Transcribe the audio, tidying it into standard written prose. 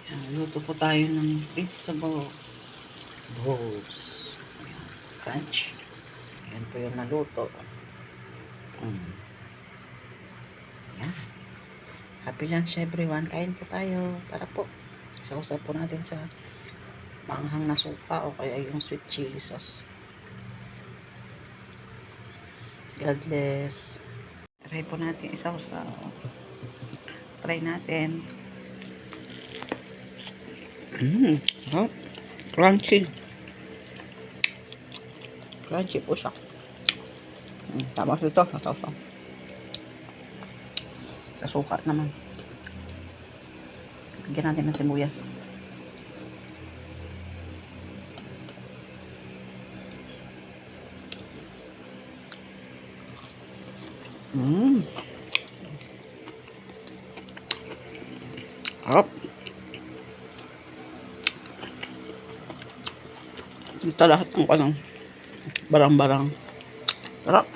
Luto po tayo ng vegetable balls. Ayan, crunch. Ayan po yung naluto. Ayan. Happy lunch everyone. Kain po tayo. Tara po. Isausap po natin sa maanghang na suka o kaya yung sweet chili sauce. God bless. Try po natin isausap. Try natin. Oh, crunchy. Crunchy po siya. Tama ito. Natawsaw. Sa suka naman. Lagyan natin ng sibuyas. Harap. Ito lahat ng barang-barang. Sarap.